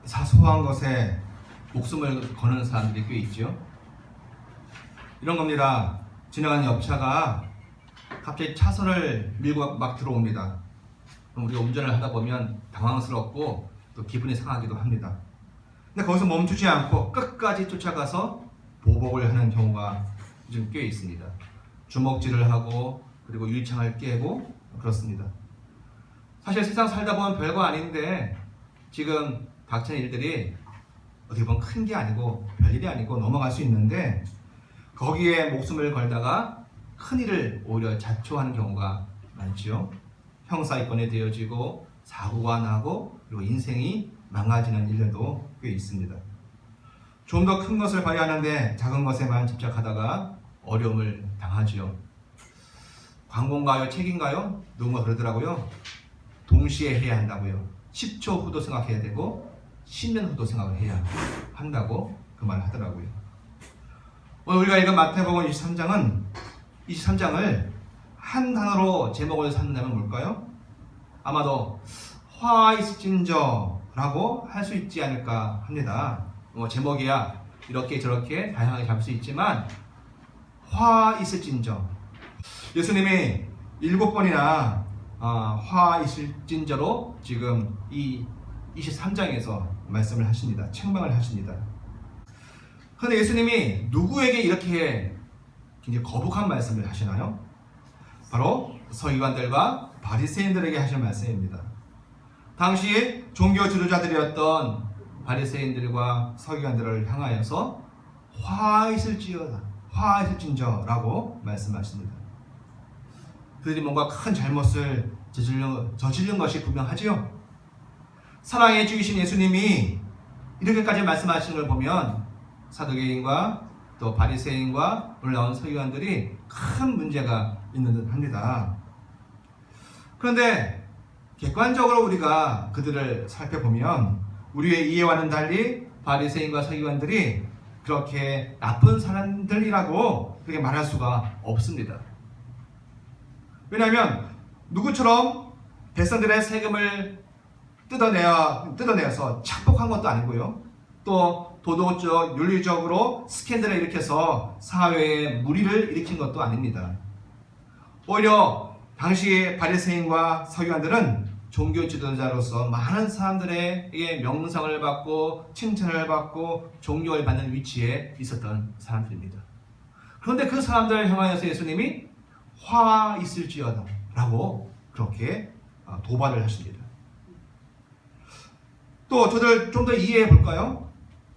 사소한 것에 목숨을 거는 사람들이 꽤 있죠. 이런 겁니다. 지나가는 옆차가 갑자기 차선을 밀고 막 들어옵니다. 그럼 우리가 운전을 하다 보면 당황스럽고 또 기분이 상하기도 합니다. 근데 거기서 멈추지 않고 끝까지 쫓아가서 보복을 하는 경우가 좀 꽤 있습니다. 주먹질을 하고 그리고 유리창을 깨고 그렇습니다. 사실 세상 살다 보면 별거 아닌데 지금 닥치는 일들이 어떻게 보면 큰 게 아니고 별일이 아니고 넘어갈 수 있는데 거기에 목숨을 걸다가 큰일을 오히려 자초하는 경우가 많지요. 형사입건에 되어지고 사고가 나고 그리고 인생이 망가지는 일들도 꽤 있습니다. 좀 더 큰 것을 봐야 하는데 작은 것에만 집착하다가 어려움을 당하지요. 광고인가요? 책인가요? 누군가 그러더라고요. 동시에 해야 한다고요. 10초 후도 생각해야 되고 10년 후도 생각을 해야 한다고 그 말을 하더라고요. 오늘 우리가 읽은 마태복음 23장을 한 단어로 제목을 삼는다면 뭘까요? 아마도 화 있을진저 라고 할 수 있지 않을까 합니다. 제목이야 이렇게 저렇게 다양하게 잡을 수 있지만 화 있을진저, 예수님이 7번이나 화 있을진저로 지금 이 23장에서 말씀을 하십니다. 책망을 하십니다. 그런데 예수님이 누구에게 이렇게 굉장히 거북한 말씀을 하시나요? 바로 서기관들과 바리새인들에게 하실 말씀입니다. 당시 종교 지도자들이었던 바리새인들과 서기관들을 향하여서 화 있을진저라고 말씀하십니다. 그들이 뭔가 큰 잘못을 저지른 것이 분명하지요. 사랑해 주신 예수님이 이렇게까지 말씀하시는 걸 보면 사두개인과 또 바리새인과 오늘 나온 서기관들이 큰 문제가 있는 듯 합니다. 그런데 객관적으로 우리가 그들을 살펴보면 우리의 이해와는 달리 바리새인과 서기관들이 그렇게 나쁜 사람들이라고 그렇게 말할 수가 없습니다. 왜냐하면 누구처럼 백성들의 세금을 뜯어내어서 착복한 것도 아니고요. 또 도덕적, 윤리적으로 스캔들을 일으켜서 사회에 무리를 일으킨 것도 아닙니다. 오히려 당시 바리새인과 서기관들은 종교 지도자로서 많은 사람들에게 명성을 받고 칭찬을 받고 존경을 받는 위치에 있었던 사람들입니다. 그런데 그 사람들을 향하여서 예수님이 화 있을지어다 라고 그렇게 도발을 하십니다. 또 저들 좀 더 이해해 볼까요?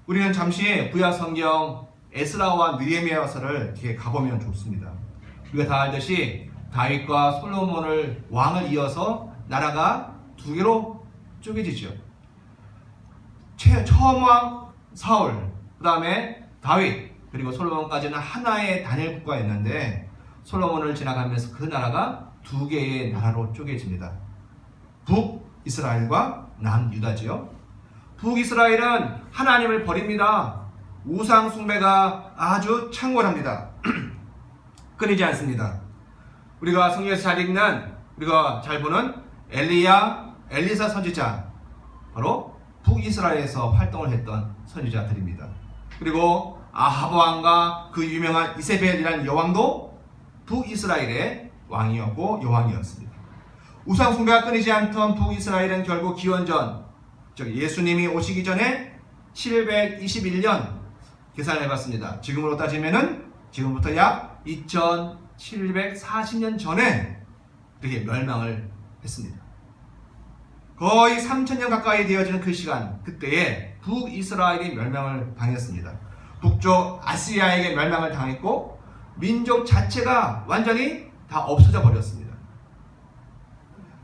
우리는 잠시 구약 성경 에스라와 느헤미야서를 이렇게 가보면 좋습니다. 우리가 다 알듯이 다윗과 솔로몬을 왕을 이어서 나라가 두 개로 쪼개지죠. 처음 왕 사울, 그 다음에 다윗, 그리고 솔로몬까지는 하나의 단일 국가였는데 솔로몬을 지나가면서 그 나라가 두 개의 나라로 쪼개집니다. 북이스라엘과 남유다지요. 북이스라엘은 하나님을 버립니다. 우상 숭배가 아주 창궐합니다. 끊이지 않습니다. 우리가 성경에서 잘 읽는, 우리가 잘 보는 엘리사 선지자, 바로 북이스라엘에서 활동을 했던 선지자들입니다. 그리고 아하브 왕과 그 유명한 이세벨이라는 여왕도 북이스라엘의 왕이었고 여왕이었습니다. 우상 숭배가 끊이지 않던 북이스라엘은 결국 기원전, 즉 예수님이 오시기 전에 721년 계산을 해봤습니다. 지금으로 따지면은 지금부터 약 2740년 전에 이렇게 멸망을 했습니다. 거의 3000년 가까이 되어지는 그 시간, 그때에 북이스라엘이 멸망을 당했습니다. 북쪽 아시리아에게 멸망을 당했고 민족 자체가 완전히 다 없어져 버렸습니다.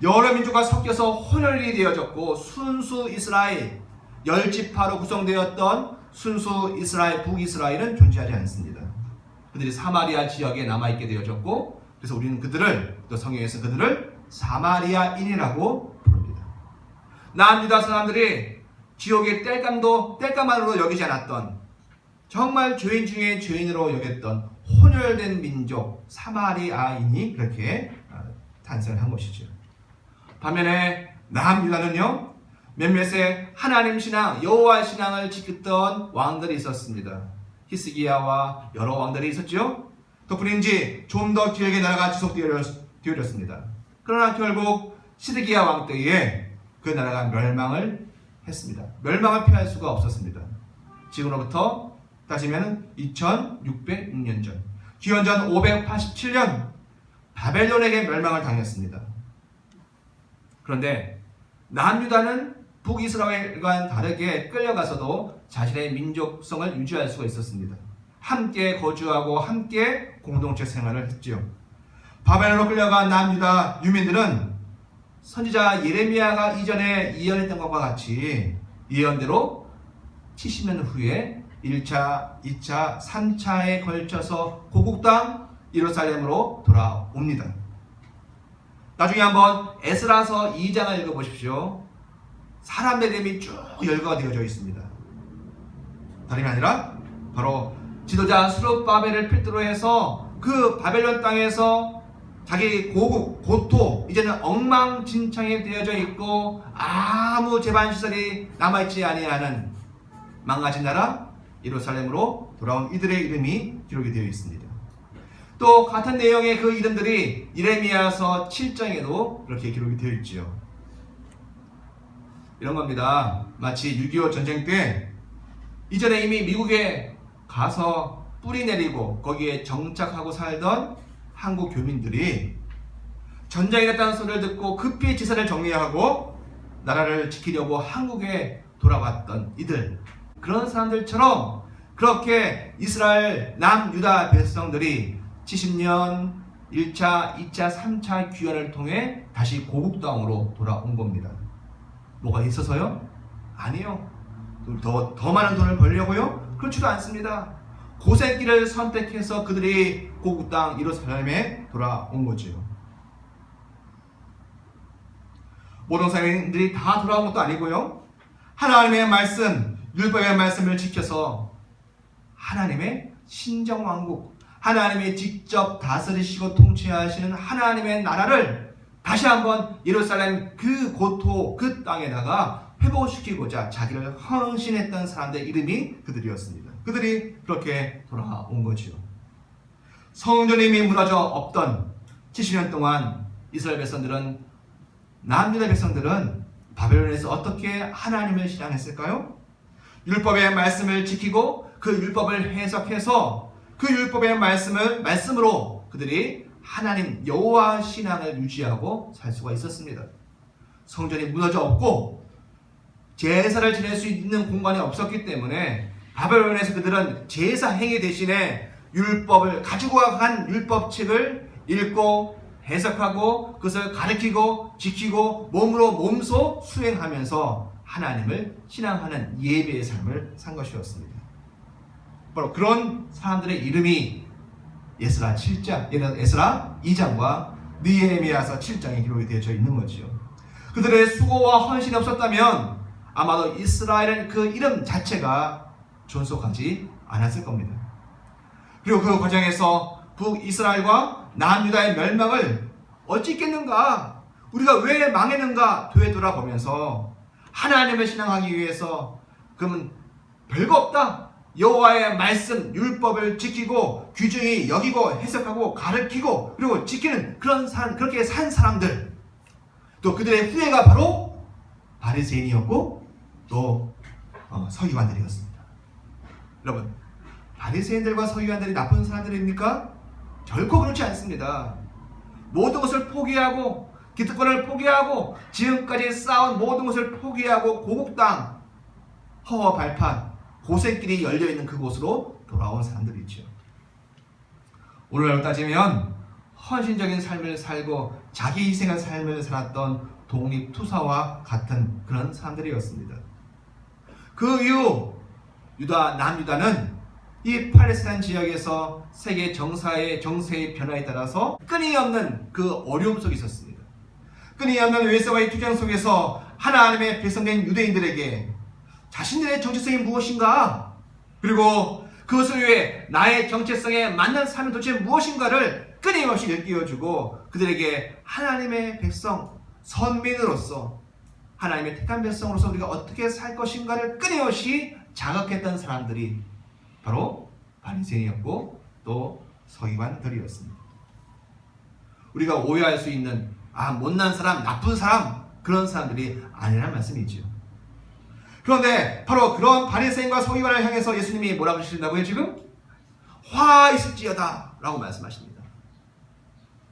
여러 민족과 섞여서 혼혈이 되어졌고 순수 이스라엘, 10지파로 구성되었던 순수 이스라엘, 북이스라엘은 존재하지 않습니다. 그들이 사마리아 지역에 남아있게 되어졌고 그래서 우리는 그들을, 또 성경에서 그들을 사마리아인이라고 부릅니다. 남유다 사람들이 지옥의 땔감만으로 여기지 않았던, 정말 죄인 중에 죄인으로 여겼던 혼혈된 민족 사마리아인이 그렇게 탄생한 것이죠. 반면에 남유다는요, 몇몇의 하나님 신앙, 여호와 신앙을 지켰던 왕들이 있었습니다. 히스기야와 여러 왕들이 있었죠. 덕분인지 좀 더 길게 나라가 지속되어졌습니다. 그러나 결국 시드기야 왕 때에 그 나라가 멸망을 했습니다. 멸망을 피할 수가 없었습니다. 지금으로부터 따지면 2606년 전, 기원전 587년 바벨론에게 멸망을 당했습니다. 그런데 남유다는 북이스라엘과는 다르게 끌려가서도 자신의 민족성을 유지할 수가 있었습니다. 함께 거주하고 함께 공동체 생활을 했지요. 바벨론으로 끌려간 남유다 유민들은 선지자 예레미야가 이전에 예언했던 것과 같이 예언대로 70년 후에 1차, 2차, 3차에 걸쳐서 고국 땅 예루살렘으로 돌아옵니다. 나중에 한번 에스라서 2장을 읽어보십시오. 사람들의 이름이 쭉 열거가 되어져 있습니다. 다름이 아니라 바로 지도자 스룹바벨을 필두로 해서 그 바벨론 땅에서 자기 고국, 고토, 이제는 엉망진창이 되어져 있고 아무 제반시설이 남아있지 아니하는 망가진 나라 예루살렘으로 돌아온 이들의 이름이 기록이 되어 있습니다. 또 같은 내용의 그 이름들이 예레미야서 7장에도 그렇게 기록이 되어 있지요. 이런 겁니다. 마치 6.25 전쟁 때 이전에 이미 미국에 가서 뿌리 내리고 거기에 정착하고 살던 한국 교민들이 전쟁이 됐다는 소리를 듣고 급히 지사를 정리하고 나라를 지키려고 한국에 돌아왔던 이들, 그런 사람들처럼 그렇게 이스라엘 남유다 백성들이 70년 1차, 2차, 3차 귀환을 통해 다시 고국 땅으로 돌아온 겁니다. 뭐가 있어서요? 아니요. 더 많은 돈을 벌려고요? 그렇지도 않습니다. 고생길을 선택해서 그들이 고국 땅 예루살렘에 돌아온 거지요. 모든 사람들이 다 돌아온 것도 아니고요. 하나님의 말씀, 율법의 말씀을 지켜서 하나님의 신정왕국, 하나님이 직접 다스리시고 통치하시는 하나님의 나라를 다시 한번 예루살렘 그 고토 그 땅에다가 회복시키고자 자기를 헌신했던 사람들의 이름이 그들이었습니다. 그들이 그렇게 돌아온 거지요. 성전이 이미 무너져 없던 70년 동안 이스라엘 백성들은, 남유다 백성들은 바벨론에서 어떻게 하나님을 신앙했을까요? 율법의 말씀을 지키고 그 율법을 해석해서 그 율법의 말씀으로 그들이 하나님 여호와 신앙을 유지하고 살 수가 있었습니다. 성전이 무너져 없고 제사를 지낼 수 있는 공간이 없었기 때문에 바벨론에서 그들은 제사 행위 대신에 율법을 가지고 간 율법책을 읽고 해석하고 그것을 가르치고 지키고 몸소 수행하면서 하나님을 신앙하는 예배의 삶을 산 것이었습니다. 바로 그런 사람들의 이름이 에스라 2장과 느헤미야서 7장에 기록이 되어져 있는 거지요. 그들의 수고와 헌신이 없었다면 아마도 이스라엘은 그 이름 자체가 존속하지 않았을 겁니다. 그리고 그 과정에서 북이스라엘과 남유다의 멸망을 어찌 있겠는가, 우리가 왜 망했는가 되돌아보면서 하나님을 신앙하기 위해서 그러면 별거 없다, 여호와의 말씀 율법을 지키고 귀중히 여기고 해석하고 가르치고 그리고 지키는 그렇게 산 사람들, 또 그들의 후예가 바로 바리새인이었고 또 서기관들이었습니다. 여러분, 바리새인들과 서기관들이 나쁜 사람들입니까? 결코 그렇지 않습니다. 모든 것을 포기하고 기득권을 포기하고 지금까지 쌓은 모든 것을 포기하고 고국 땅 허허 발판 고생길이 열려있는 그곳으로 돌아온 사람들이죠. 오늘날 따지면 헌신적인 삶을 살고 자기 희생한 삶을 살았던 독립투사와 같은 그런 사람들이었습니다. 그 이후 남유다는 이 팔레스타인 지역에서 세계 정세의 변화에 따라서 끊임없는 그 어려움 속에 있었습니다. 끊임없는 외세와의 투쟁 속에서 하나님의 백성된 유대인들에게 자신들의 정체성이 무엇인가, 그리고 그것을 위해 나의 정체성에 맞는 삶은 도대체 무엇인가를 끊임없이 일깨워주고 그들에게 하나님의 백성, 선민으로서 하나님의 택한 백성으로서 우리가 어떻게 살 것인가를 끊임없이 자각했던 사람들이 바로 바리새인이었고 또 서기관들이었습니다. 우리가 오해할 수 있는 못난 사람, 나쁜 사람, 그런 사람들이 아니라는 말씀이지요. 그런데 바로 그런 바리새인과 서기관을 향해서 예수님이 뭐라고 하신다고요? 지금 화 있을지어다 라고 말씀하십니다.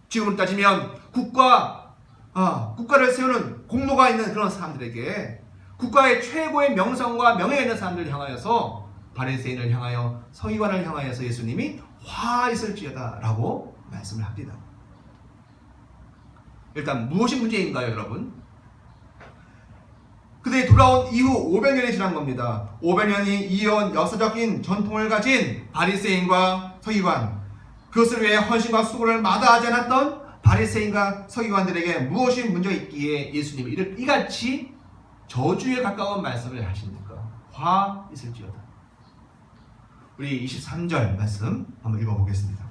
지금으로 따지면 국가를 세우는 공로가 있는 그런 사람들에게, 국가의 최고의 명성과 명예가 있는 사람들을 향하여서, 바리새인을 향하여, 서기관을 향하여서 예수님이 화 있을지어다 라고 말씀을 합니다. 일단 무엇이 문제인가요, 여러분? 그들이 돌아온 이후 500년이 지난 겁니다. 500년이 이어온 역사적인 전통을 가진 바리새인과 서기관, 그것을 위해 헌신과 수고를 마다하지 않았던 바리새인과 서기관들에게 무엇이 문제가 있기에 예수님이 이같이 저주에 가까운 말씀을 하십니까? 화 있을지어다. 우리 23절 말씀 한번 읽어보겠습니다.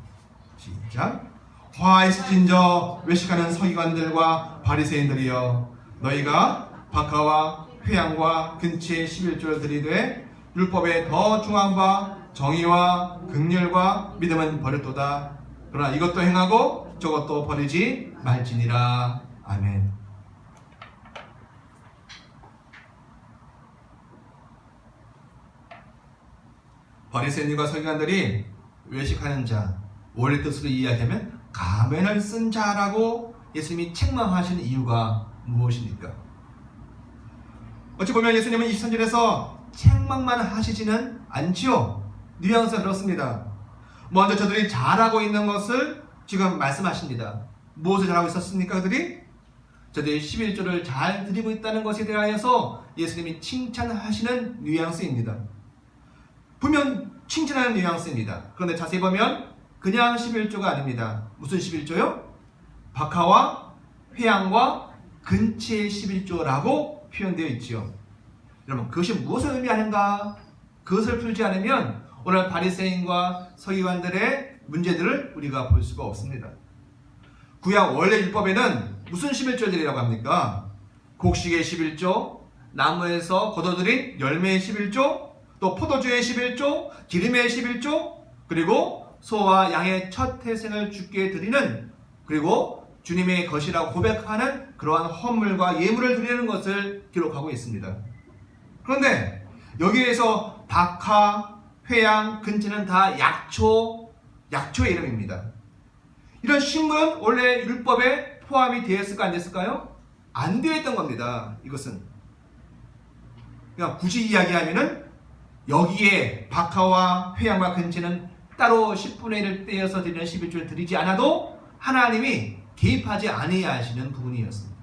시작. 화 있을진저 외식하는 서기관들과 바리새인들이여, 너희가 박하와 회양과 근치의 11조를 드리되 율법에 더 중한 바 정의와 긍휼과 믿음은 버렸도다. 그러나 이것도 행하고 저것도 버리지 말지니라. 아멘. 바리새인과 서기관들이 외식하는 자, 원래 뜻으로 이야기하면 가면을 쓴 자라고 예수님이 책망하시는 이유가 무엇입니까? 어찌 보면 예수님은 23절에서 책망만 하시지는 않지요. 뉘앙스가 그렇습니다. 먼저 저들이 잘하고 있는 것을 지금 말씀하십니다. 무엇을 잘하고 있었습니까? 저들이 11조를 잘 드리고 있다는 것에 대하여서 예수님이 칭찬하시는 뉘앙스입니다. 분명 칭찬하는 뉘앙스입니다. 그런데 자세히 보면 그냥 11조가 아닙니다. 무슨 11조요? 박하와 회양과 근치의 11조라고 표현되어 있지요. 여러분, 그것이 무엇을 의미하는가? 그것을 풀지 않으면 오늘 바리새인과 서기관들의 문제들을 우리가 볼 수가 없습니다. 구약 원래 율법에는 무슨 11조들이라고 합니까? 곡식의 11조, 나무에서 거둬들인 열매의 11조, 또 포도주의 11조, 기름의 11조, 그리고 소와 양의 첫 태생을 주께 드리는, 그리고 주님의 것이라고 고백하는 그러한 헌물과 예물을 드리는 것을 기록하고 있습니다. 그런데 여기에서 박하, 회양, 근치는 다 약초의 이름입니다. 이런 식물은 원래 율법에 포함이 되었을까 안 됐을까요? 안 되어 있던 겁니다. 이것은 그냥 굳이 이야기하면은 여기에 박하와 회양과 근치는 따로 10분의 1을 떼어서 드리는 11조를 드리지 않아도 하나님이 개입하지 아니하시는 부분이었습니다.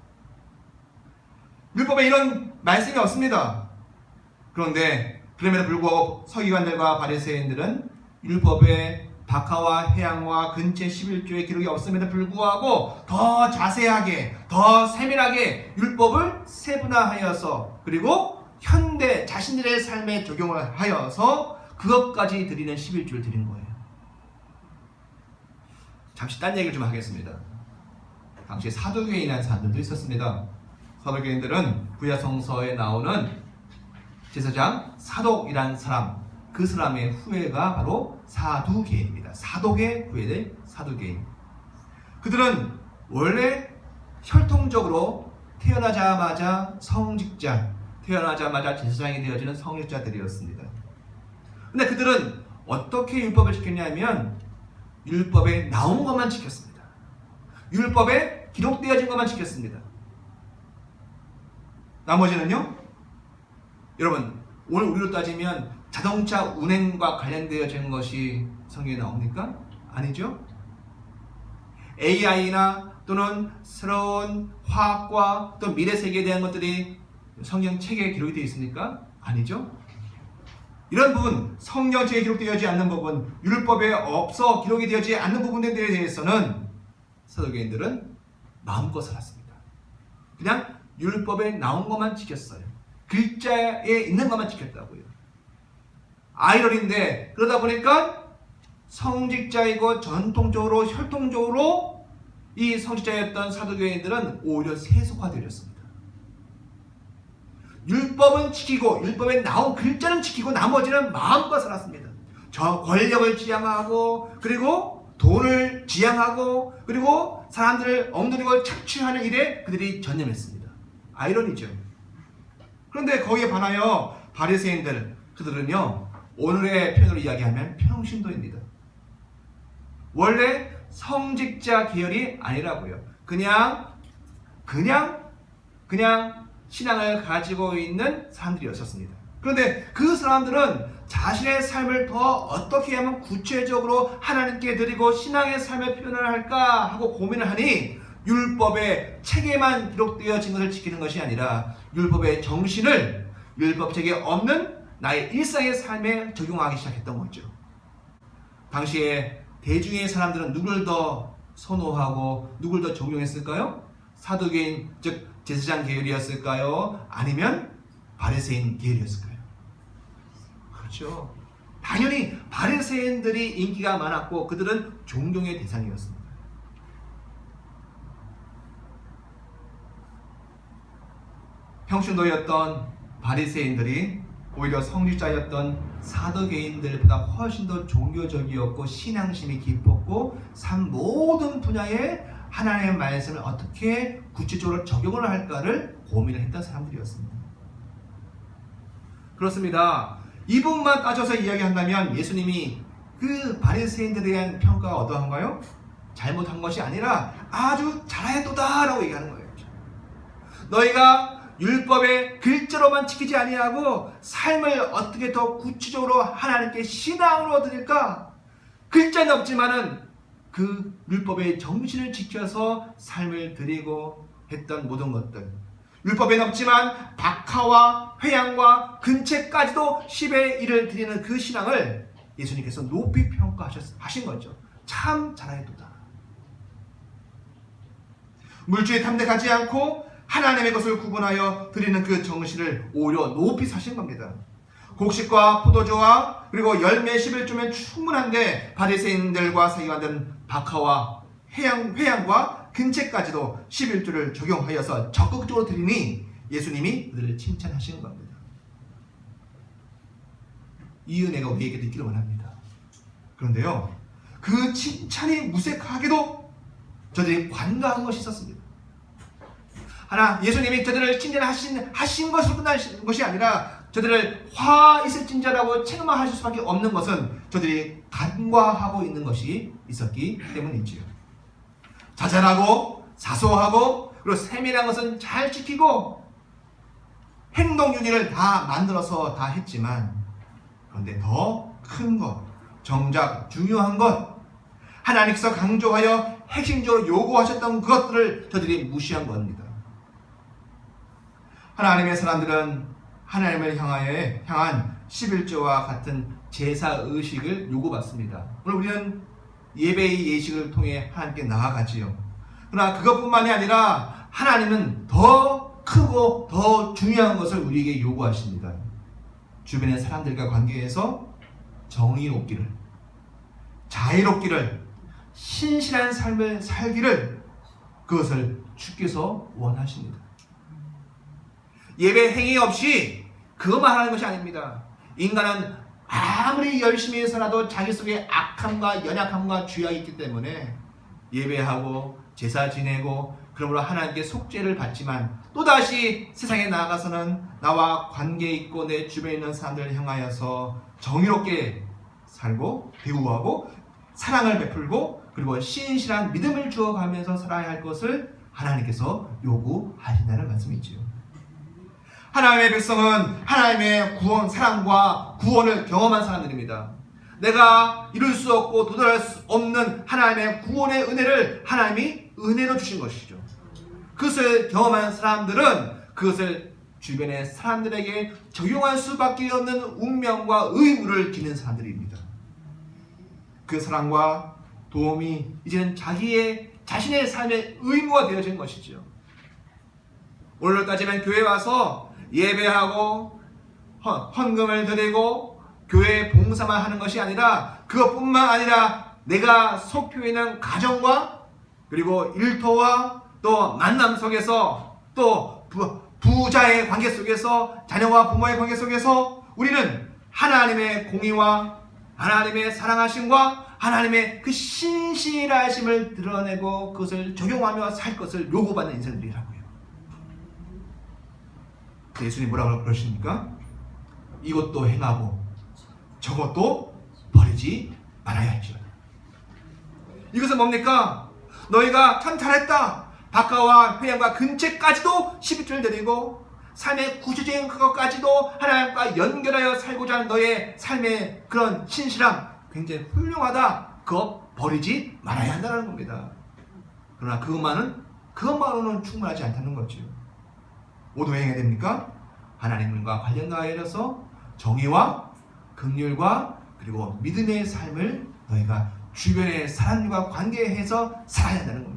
율법에 이런 말씀이 없습니다. 그런데 그럼에도 불구하고 서기관들과 바리새인들은 율법에 박하와 회양과 근치의 11조의 기록이 없음에도 불구하고 더 자세하게, 더 세밀하게 율법을 세분화하여서, 그리고 현대 자신들의 삶에 적용을 하여서 그것까지 드리는 11조를 드린 거예요. 잠시 딴 얘기를 좀 하겠습니다. 당시 사두개인이라는 사람들도 있었습니다. 사두개인들은 구약성서에 나오는 제사장 사독이라는 사람, 그 사람의 후예가 바로 사두개인입니다. 사독의 후예들 사두개인. 그들은 원래 혈통적으로 태어나자마자 성직자, 태어나자마자 제사장이 되어지는 성직자들이었습니다. 근데 그들은 어떻게 율법을 지켰냐면 율법에 나온 것만 지켰습니다. 율법에 기록되어진 것만 지켰습니다. 나머지는요? 여러분, 오늘 우리로 따지면 자동차 운행과 관련되어진 것이 성경에 나옵니까? 아니죠? AI나 또는 새로운 화학과 또 미래 세계에 대한 것들이 성경책에 기록이 되어 있습니까? 아니죠? 이런 부분, 성경책에 기록되어지 않는 부분, 율법에 없어 기록이 되어지 않는 부분에 대해서는 사두개인들은 마음껏 살았습니다. 그냥 율법에 나온 것만 지켰어요. 글자에 있는 것만 지켰다고요. 아이러니인데 그러다 보니까 성직자이고 전통적으로 혈통적으로 이 성직자였던 사두개인들은 오히려 세속화되었습니다. 율법은 지키고 율법에 나온 글자는 지키고 나머지는 마음껏 살았습니다. 저 권력을 지향하고 그리고 돈을 지향하고 그리고 사람들을 엉뚱이고 착취하는 일에 그들이 전념했습니다. 아이러니죠. 그런데 거기에 반하여 바리새인들 그들은요 오늘의 표현으로 이야기하면 평신도입니다. 원래 성직자 계열이 아니라고요. 그냥 신앙을 가지고 있는 사람들이었었습니다. 그런데 그 사람들은 자신의 삶을 더 어떻게 하면 구체적으로 하나님께 드리고 신앙의 삶을 표현을 할까 하고 고민을 하니 율법의 책에만 기록되어진 것을 지키는 것이 아니라 율법의 정신을 율법책에 없는 나의 일상의 삶에 적용하기 시작했던 거죠. 당시에 대중의 사람들은 누굴 더 선호하고 누굴 더 적용했을까요? 사두개인 즉 제사장 계열이었을까요? 아니면 바리새인 계열이었을까요? 그렇죠. 당연히 바리새인들이 인기가 많았고 그들은 존경의 대상이었습니다. 평신도였던 바리새인들이 오히려 성직자였던 사두개인들보다 훨씬 더 종교적이었고 신앙심이 깊었고 삶 모든 분야에 하나님의 말씀을 어떻게 구체적으로 적용을 할까를 고민을 했던 사람들이었습니다. 그렇습니다. 이 부분만 따져서 이야기한다면 예수님이 그 바리새인들에 대한 평가가 어떠한가요? 잘못한 것이 아니라 아주 잘하였도다 라고 얘기하는 거예요. 너희가 율법의 글자로만 지키지 아니하고 삶을 어떻게 더 구체적으로 하나님께 신앙으로 드릴까? 글자는 없지만은 그 율법의 정신을 지켜서 삶을 드리고 했던 모든 것들, 율법엔 없지만 박하와 회양과 근체까지도 10의 1을 드리는 그 신앙을 예수님께서 높이 평가하신 거죠. 참 잘하였도다. 물질에 탐닉하지 않고 하나님의 것을 구분하여 드리는 그 정신을 오히려 높이 사신 겁니다. 곡식과 포도주와 그리고 열매 11조면 충분한데 바리새인들과 사기관들은 박하와 회양과 근체까지도 11조를 적용하여서 적극적으로 드리니 예수님이 그들을 칭찬하시는 겁니다. 이 은혜가 우리에게도 있기를 원합니다. 그런데요, 그 칭찬이 무색하게도 저들이 관가한 것이 있었습니다. 하나, 예수님이 저들을 칭찬하신 것으로 끝나신 것이 아니라 저들을 화 있을진저라고 책망하실 수밖에 없는 것은 저들이 간과하고 있는 것이 있었기 때문이지요. 자잘하고 사소하고 그리고 세밀한 것은 잘 지키고 행동 윤리를 다 만들어서 다 했지만 그런데 더 큰 것, 정작 중요한 것, 하나님께서 강조하여 핵심적으로 요구하셨던 그것들을 저들이 무시한 겁니다. 하나님의 사람들은 하나님을 향한 11조와 같은 제사의식을 요구받습니다. 오늘 우리는 예배의 예식을 통해 하나님께 나아가지요. 그러나 그것뿐만이 아니라 하나님은 더 크고 더 중요한 것을 우리에게 요구하십니다. 주변의 사람들과 관계에서 정의롭기를, 자유롭기를, 신실한 삶을 살기를 그것을 주께서 원하십니다. 예배 행위 없이 그것만 하는 것이 아닙니다. 인간은 아무리 열심히 해서라도 자기 속에 악함과 연약함과 죄악이 있기 때문에 예배하고 제사 지내고 그러므로 하나님께 속죄를 받지만 또다시 세상에 나아가서는 나와 관계 있고 내 주변에 있는 사람들을 향하여서 정의롭게 살고 배우하고 사랑을 베풀고 그리고 신실한 믿음을 주어가면서 살아야 할 것을 하나님께서 요구하신다는 말씀이지요. 하나님의 백성은 하나님의 구원, 사랑과 구원을 경험한 사람들입니다. 내가 이룰 수 없고 도달할 수 없는 하나님의 구원의 은혜를 하나님이 은혜로 주신 것이죠. 그것을 경험한 사람들은 그것을 주변의 사람들에게 적용할 수밖에 없는 운명과 의무를 지닌 사람들입니다. 그 사랑과 도움이 이제는 자신의 삶의 의무가 되어진 것이죠. 오늘까지는 교회에 와서 예배하고 헌금을 드리고 교회 봉사만 하는 것이 아니라 그것뿐만 아니라 내가 속해 있는 가정과 그리고 일터와 또 만남 속에서 또 부자의 관계 속에서, 자녀와 부모의 관계 속에서 우리는 하나님의 공의와 하나님의 사랑하심과 하나님의 그 신실하심을 드러내고 그것을 적용하며 살 것을 요구받는 인생들이라고요. 예수님 뭐라고 그러십니까? 이것도 행하고 저것도 버리지 말아야 할지어다. 이것은 뭡니까? 너희가 참 잘했다. 박하와 회양과 근처까지도 11조를 드리고 삶의 구체적인 그것까지도 하나님과 연결하여 살고자 하는 너의 삶의 그런 신실함 굉장히 훌륭하다. 그거 버리지 말아야 한다는 겁니다. 그러나 그것만으로는 충분하지 않다는 거죠. 모두 행해야 됩니까? 하나님과 관련하여서 정의와 긍휼과 그리고 믿음의 삶을 너희가 주변의 사람들과 관계해서 살아야 한다는 겁니다.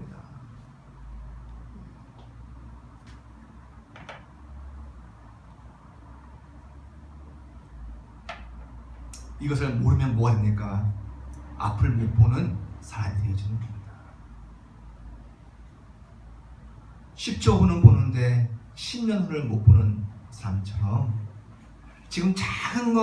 이것을 모르면 뭐가 됩니까? 앞을 못 보는 사람이 되어지는 겁니다. 10초 후는 보는데 10년 후를 못 보는 사람처럼 지금 작은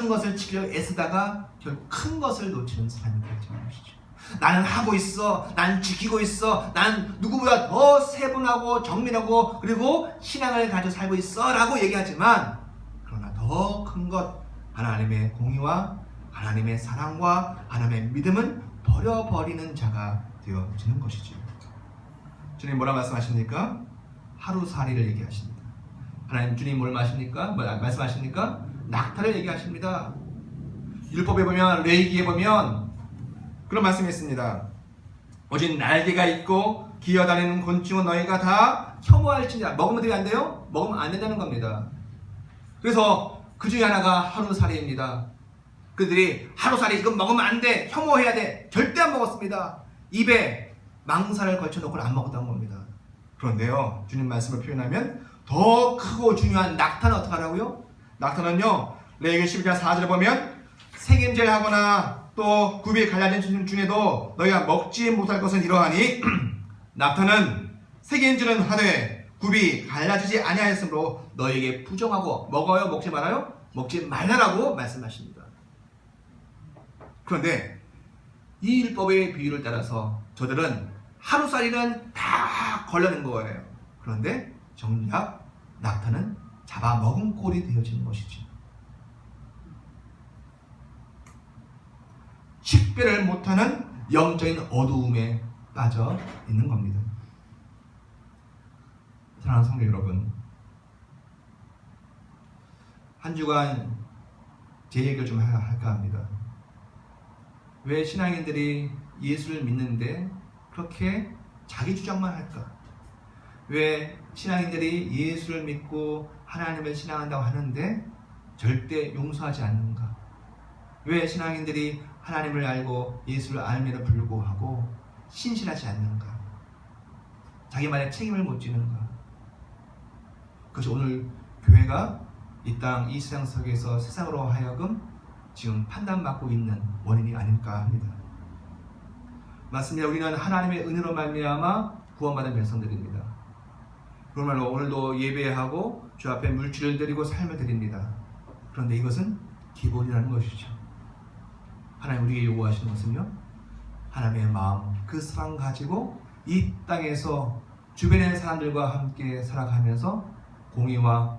것을 지키려 애쓰다가 결국 큰 것을 놓치는 사람이 되어지는 것이죠. 나는 하고 있어, 나는 지키고 있어, 나는 누구보다 더 세분하고 정밀하고 그리고 신앙을 가지고 살고 있어 라고 얘기하지만 그러나 더 큰 것, 하나님의 공의와 하나님의 사랑과 하나님의 믿음은 버려버리는 자가 되어지는 것이죠. 주님 뭐라 말씀하십니까? 하루살이를 얘기하십니다. 하나님 주님 뭘 말씀하십니까? 낙타를 얘기하십니다. 율법에 보면, 레위기에 보면 그런 말씀이 있습니다. 오직 날개가 있고 기어다니는 곤충은 너희가 다 혐오할지니라. 먹으면 되게 안 돼요? 먹으면 안 된다는 겁니다. 그래서 그 중에 하나가 하루살이입니다. 그들이 하루살이 이건 먹으면 안 돼, 혐오해야 돼, 절대 안 먹었습니다. 입에 망사를 걸쳐놓고는 안 먹었다는 겁니다. 그런데요, 주님 말씀을 표현하면 더 크고 중요한 낙타는 어떻게 하라고요? 낙타는요, 레위기 12장 4절에 보면 색임질 하거나 또 굽이 갈라진 중에도 너희가 먹지 못할 것은 이러하니 낙타는 색임질은 하되 굽이 갈라지지 아니하였으므로 너희에게 부정하고 먹어요? 먹지 말아요? 먹지 말라라고 말씀하십니다. 그런데 이 율법의 비유를 따라서 저들은 하루살이는 다 걸러낸 거예요. 그런데 정작 낙타는 잡아먹은 꼴이 되어지는 것이죠. 식별을 못하는 영적인 어두움에 빠져 있는 겁니다. 사랑하는 성도 여러분, 한 주간 제 얘기를 좀 할까 합니다. 왜 신앙인들이 예수를 믿는데 그렇게 자기 주장만 할까? 왜 신앙인들이 예수를 믿고 하나님을 신앙한다고 하는데 절대 용서하지 않는가? 왜 신앙인들이 하나님을 알고 예수를 알면서 불구하고 신실하지 않는가? 자기 말에 책임을 못 지는가? 그것이 오늘 교회가 이 땅 이 세상 속에서 세상으로 하여금 지금 판단받고 있는 원인이 아닐까 합니다. 맞습니다. 우리는 하나님의 은혜로 말미암아 구원받은 백성들입니다. 그러므로 오늘도 예배하고 주 앞에 물질을 드리고 삶을 드립니다. 그런데 이것은 기본이라는 것이죠. 하나님 우리에게 요구하시는 것은요, 하나님의 마음, 그 사랑 가지고 이 땅에서 주변의 사람들과 함께 살아가면서 공의와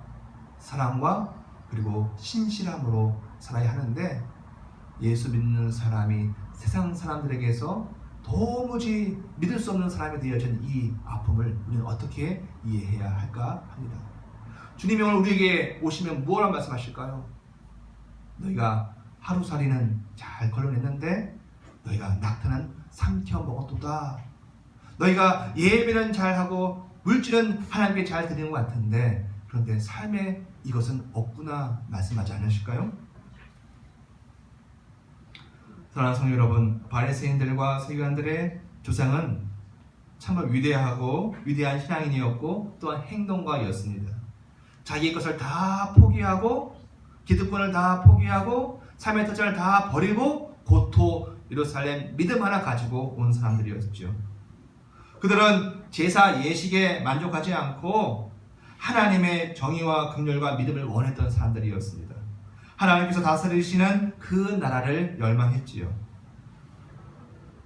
사랑과 그리고 신실함으로 살아야 하는데, 예수 믿는 사람이 세상 사람들에게서 도무지 믿을 수 없는 사람이 되어진 이 아픔을 우리는 어떻게 이해해야 할까 합니다. 주님이 오늘 우리에게 오시면 무엇을 말씀하실까요? 너희가 하루살이는 잘 걸러냈는데 너희가 낙타는 삼켜 먹었도다. 너희가 예배는 잘하고 물질은 하나님께 잘 드리는 것 같은데 그런데 삶에 이것은 없구나 말씀하지 않으실까요? 사랑하는 성도 여러분, 바리새인들과 서기관들의 조상은 정말 위대하고 위대한 신앙인이었고 또한 행동가였습니다. 자기의 것을 다 포기하고 기득권을 다 포기하고 삶의 터전을 다 버리고 고토 예루살렘 믿음 하나 가지고 온 사람들이었죠. 그들은 제사 예식에 만족하지 않고 하나님의 정의와 긍휼과 믿음을 원했던 사람들이었습니다. 하나님께서 다스리시는 그 나라를 열망했지요.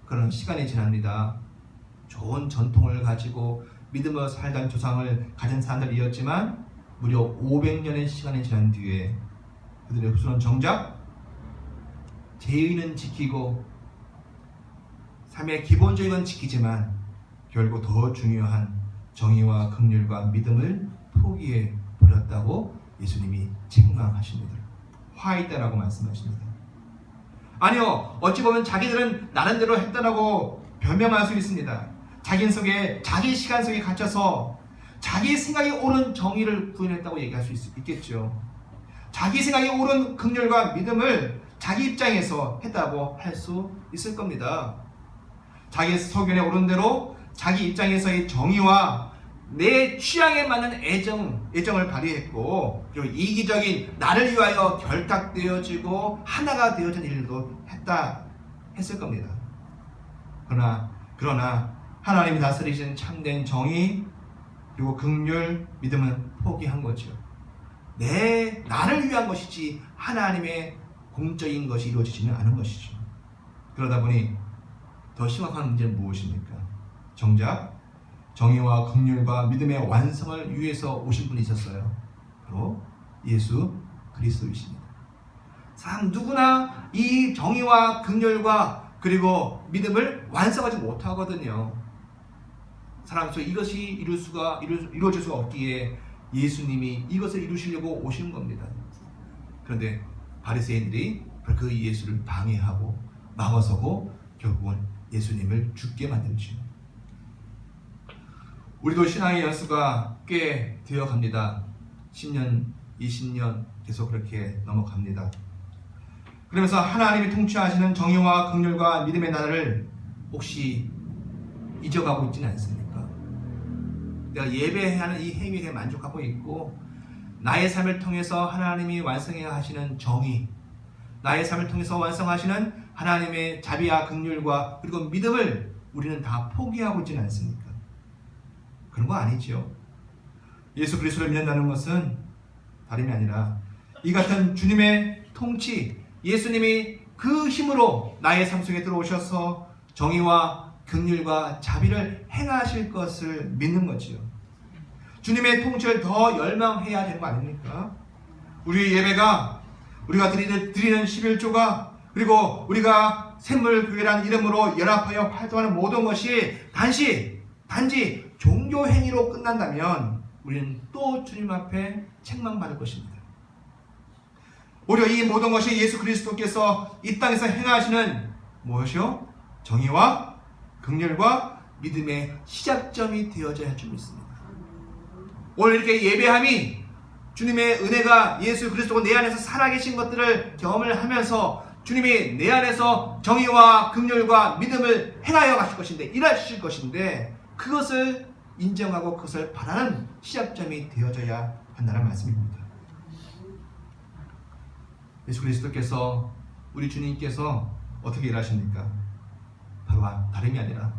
그런 시간이 지납니다. 좋은 전통을 가지고 믿음으로 살던 조상을 가진 사람들이었지만 무려 500년의 시간이 지난 뒤에 그들의 후손은 정작 제의는 지키고 삶의 기본적인 건 지키지만 결국 더 중요한 정의와 긍휼과 믿음을 포기해 버렸다고 예수님이 책망하십니다. 화이다라고 말씀하십니다. 아니요, 어찌 보면 자기들은 나름대로 했다라고 변명할 수 있습니다. 자기 속에, 자기 시간 속에 갇혀서 자기 생각이 옳은 정의를 구현했다고 얘기할 수 있겠죠. 자기 생각이 옳은 긍휼과 믿음을 자기 입장에서 했다고 할 수 있을 겁니다. 자기 소견에 옳은 대로 자기 입장에서의 정의와 내 취향에 맞는 애정을 발휘했고, 그리고 이기적인 나를 위하여 결탁되어지고 하나가 되어진 일도 했을 겁니다. 그러나 하나님이 다스리신 참된 정의 그리고 긍휼, 믿음은 포기한 거죠. 나를 위한 것이지 하나님의 공적인 것이 이루어지지는 않은 것이죠. 그러다 보니 더 심각한 문제는 무엇입니까? 정작 정의와 긍휼과 믿음의 완성을 위해서 오신 분이 있었어요. 바로 예수 그리스도이십니다. 사람 누구나 이 정의와 긍휼과 그리고 믿음을 완성하지 못하거든요. 사람 속 이것이 이루어질 수가 없기에 예수님이 이것을 이루시려고 오신 겁니다. 그런데 바리새인들이 그 예수를 방해하고 막아서고 결국은 예수님을 죽게 만들죠. 우리도 신앙의 연수가 꽤 되어갑니다. 10년, 20년 계속 그렇게 넘어갑니다. 그러면서 하나님이 통치하시는 정의와 긍휼과 믿음의 나라를 혹시 잊어가고 있지는 않습니까? 내가 예배하는 이 행위에 만족하고 있고, 나의 삶을 통해서 하나님이 완성해야 하시는 정의, 나의 삶을 통해서 완성하시는 하나님의 자비와 긍휼과 그리고 믿음을 우리는 다 포기하고 있지는 않습니까? 그런 거 아니죠. 예수 그리스도를 믿는다는 것은 다름이 아니라 이 같은 주님의 통치, 예수님이 그 힘으로 나의 삶 속에 들어오셔서 정의와 긍휼과 자비를 행하실 것을 믿는 거지요. 주님의 통치를 더 열망해야 되는 거 아닙니까? 우리의 예배가, 우리가 드리는 11조가, 그리고 우리가 샘물교회라는 이름으로 연합하여 활동하는 모든 것이 단지 종교 행위로 끝난다면 우리는 또 주님 앞에 책망받을 것입니다. 오히려 이 모든 것이 예수 그리스도께서 이 땅에서 행하시는 무엇이요? 정의와 긍휼과 믿음의 시작점이 되어져야 할 줄 믿습니다. 오늘 이렇게 예배함이 주님의 은혜가 예수 그리스도가 내 안에서 살아계신 것들을 경험을 하면서 주님이 내 안에서 정의와 긍휼과 믿음을 행하여 가실 것인데, 일하실 것인데, 그것을 인정하고 그것을 바라는 시작점이 되어져야 한다는 말씀입니다. 예수 그리스도께서, 우리 주님께서 어떻게 일하십니까? 바로 다름이 아니라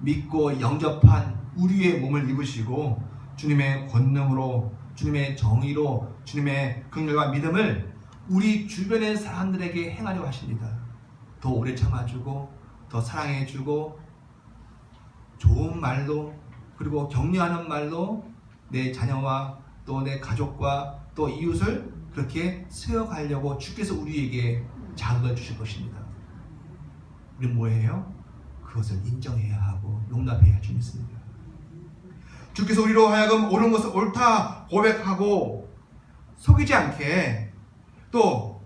믿고 영접한 우리의 몸을 입으시고 주님의 권능으로, 주님의 정의로, 주님의 긍휼과 믿음을 우리 주변의 사람들에게 행하려 하십니다. 더 오래 참아주고, 더 사랑해주고, 좋은 말로, 그리고 격려하는 말로 내 자녀와 또 내 가족과 또 이웃을 그렇게 세워가려고 주께서 우리에게 자극을 주실 것입니다. 우리는 뭐예요? 그것을 인정해야 하고 용납해야 할 줄 믿습니다. 주께서 우리로 하여금 옳은 것을 옳다 고백하고 속이지 않게, 또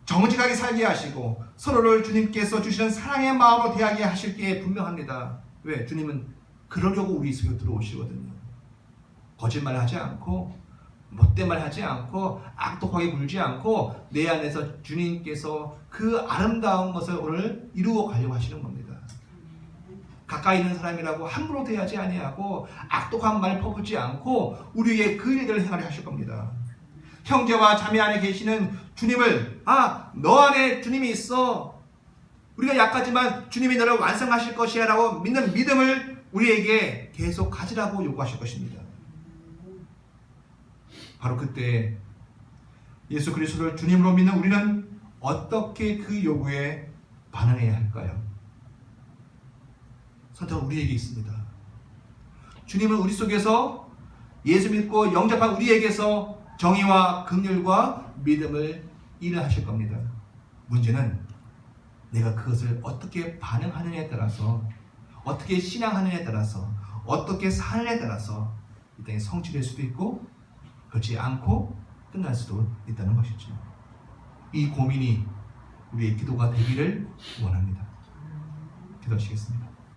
정직하게 살게 하시고 서로를 주님께서 주시는 사랑의 마음으로 대하게 하실 게 분명합니다. 왜? 주님은 그러려고 우리 속에 들어오시거든요. 거짓말하지 않고, 못된 말 하지 않고, 악독하게 굴지 않고 내 안에서 주님께서 그 아름다운 것을 오늘 이루어 가려고 하시는 겁니다. 가까이 있는 사람이라고 함부로 대하지 아니하고 악독한 말 퍼붓지 않고 우리의 그 일들을 행하려 하실 겁니다. 형제와 자매 안에 계시는 주님을, 너 안에 주님이 있어, 우리가 약하지만 주님이 너를 완성하실 것이야 라고 믿는 믿음을 우리에게 계속 가지라고 요구하실 것입니다. 바로 그때 예수 그리스도를 주님으로 믿는 우리는 어떻게 그 요구에 반응해야 할까요? 선택은 우리에게 있습니다. 주님은 우리 속에서 예수 믿고 영접한 우리에게서 정의와 긍휼과 믿음을 일하실 겁니다. 문제는 내가 그것을 어떻게 반응하느냐에 따라서, 어떻게 신앙하느냐에 따라서, 어떻게 사느냐에 따라서 이 땅에 성취될 수도 있고 그렇지 않고 끝날 수도 있다는 것이죠. 이 고민이 우리의 기도가 되기를 원합니다. 기도하시겠습니다.